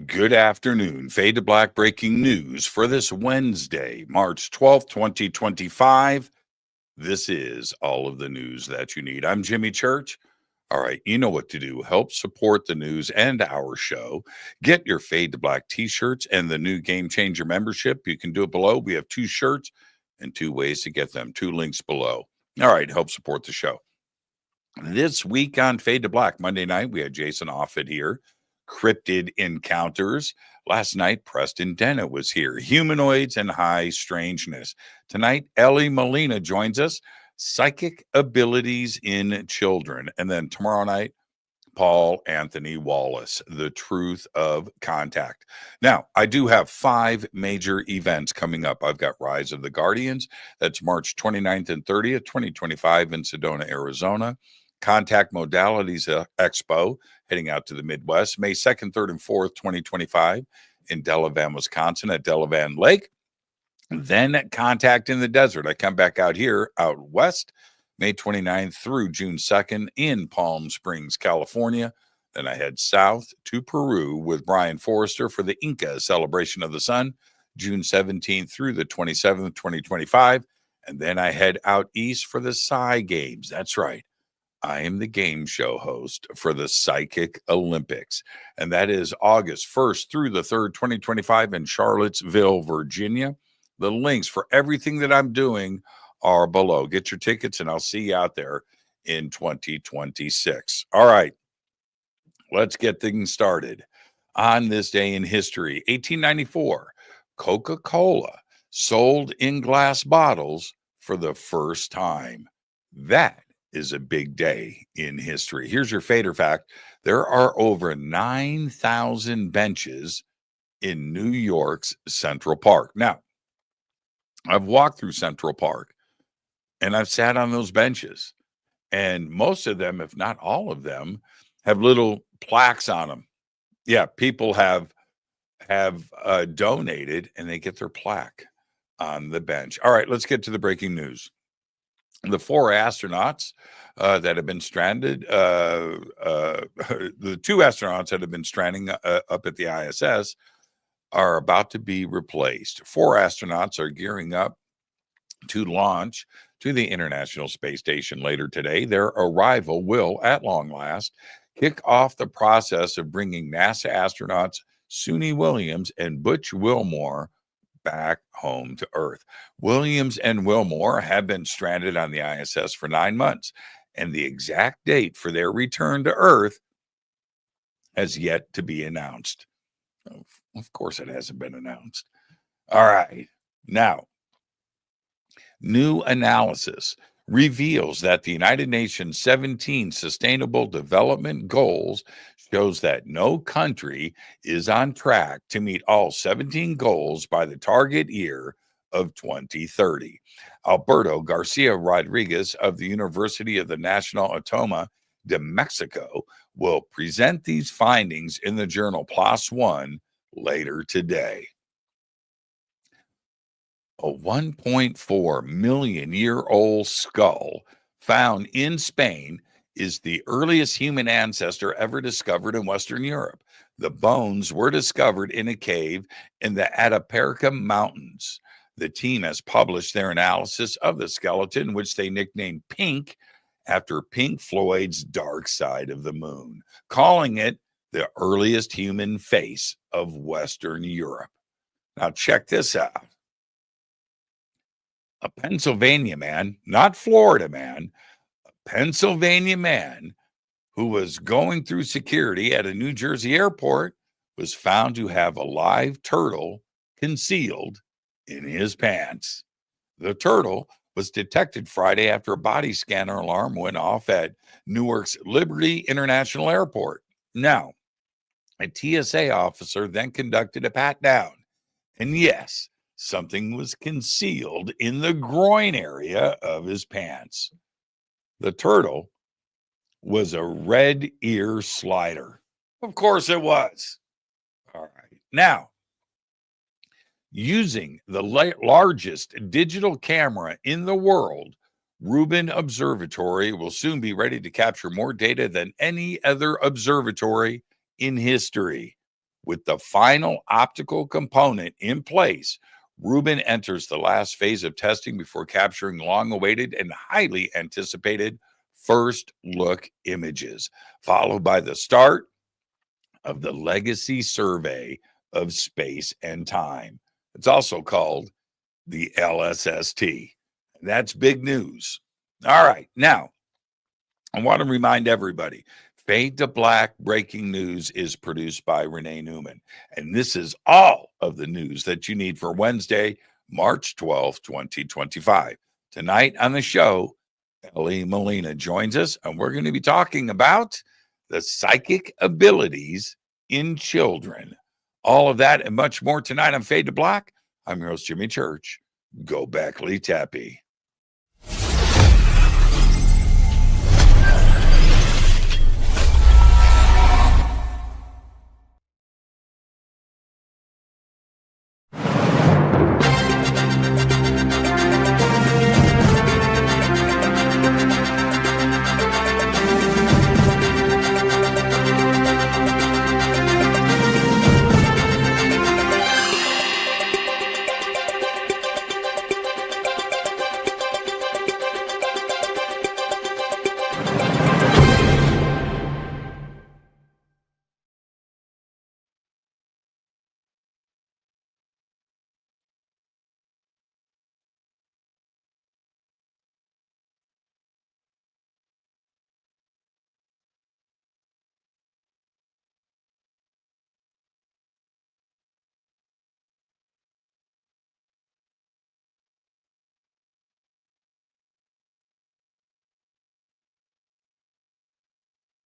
Good afternoon. Fade to Black breaking news for this Wednesday, March 12th, 2025. This is all of the news that you need. I'm Jimmy Church. All right, you know what to do. Help support the news and our show. Get your Fade to Black T-shirts and the new Game Changer membership. You can do it below. We have 2 shirts and 2 ways to get them. 2 links below. All right, help support the show. This week on Fade to Black, Monday night, we had Jason Offit here. Cryptid encounters. Last night, Preston Dennett was here. Humanoids and high strangeness. Tonight, Ellie Molina joins us. Psychic abilities in children. And then tomorrow night, Paul Anthony Wallace, the truth of contact. Now, I do have 5 major events coming up. I've got Rise of the Guardians. That's March 29th and 30th, 2025 in Sedona, Arizona. Contact Modalities XPO, heading out to the Midwest, May 2nd, 3rd, and 4th, 2025 in Delavan, Wisconsin at Delavan Lake. Then Contact in the Desert. I come back out here, out west, May 29th through June 2nd in Palm Springs, California. Then I head south to Peru with Brian Forrester for the Inca Celebration of the Sun, June 17th through the 27th, 2025. And then I head out east for the PSI Games. That's right. I am the game show host for the Psychic Olympics, and that is August 1st through the 3rd, 2025 in Charlottesville, Virginia. The links for everything that I'm doing are below. Get your tickets, and I'll see you out there in 2026. All right, let's get things started. On this day in history, 1894, Coca-Cola sold in glass bottles for the first time. That is a big day in history. Here's your fader fact. There are over 9,000 benches in New York's Central Park. Now, I've walked through Central Park and I've sat on those benches, and most of them, if not all of them, have little plaques on them. Yeah, people have donated and they get their plaque on the bench. All right, let's get to the breaking news. The 4 astronauts that have been stranded, the 2 astronauts that have been stranding up at the ISS are about to be replaced. 4 astronauts are gearing up to launch to the International Space Station later today. Their arrival will, at long last, kick off the process of bringing NASA astronauts Suni Williams and Butch Wilmore back home to Earth. Williams and Wilmore have been stranded on the ISS for 9 months, and the exact date for their return to Earth has yet to be announced. Of course, it hasn't been announced. All right. Now, new analysis reveals that the United Nations 17 Sustainable Development Goals shows that no country is on track to meet all 17 goals by the target year of 2030. Alberto Garcia Rodriguez of the University of the National Autónoma de Mexico will present these findings in the journal PLOS ONE later today. A 1.4 million year old skull found in Spain is the earliest human ancestor ever discovered in Western Europe. The bones were discovered in a cave in the Atapuerca Mountains. The team has published their analysis of the skeleton, which they nicknamed Pink after Pink Floyd's Dark Side of the Moon, calling it the earliest human face of Western Europe. Now, check this out. A Pennsylvania man, not Florida man, a Pennsylvania man who was going through security at a New Jersey airport was found to have a live turtle concealed in his pants. The turtle was detected Friday after a body scanner alarm went off at Newark's Liberty International Airport. Now, a TSA officer then conducted a pat down, and yes, something was concealed in the groin area of his pants. The turtle was a red ear slider. Of course it was. All right. Now, using the largest digital camera in the world, Rubin Observatory will soon be ready to capture more data than any other observatory in history. With the final optical component in place, Rubin enters the last phase of testing before capturing long-awaited and highly anticipated first look images, followed by the start of the legacy survey of space and time. It's also called the LSST. That's big news. All right. Now, I want to remind everybody, Fade to Black Breaking News is produced by Renee Neumann. And this is all of the news that you need for Wednesday, March 12th, 2025. Tonight on the show, Ellie Molina joins us, and we're going to be talking about the psychic abilities in children. All of that and much more tonight on Fade to Black. I'm your host, Jimmy Church. Go back, Lee Tappy.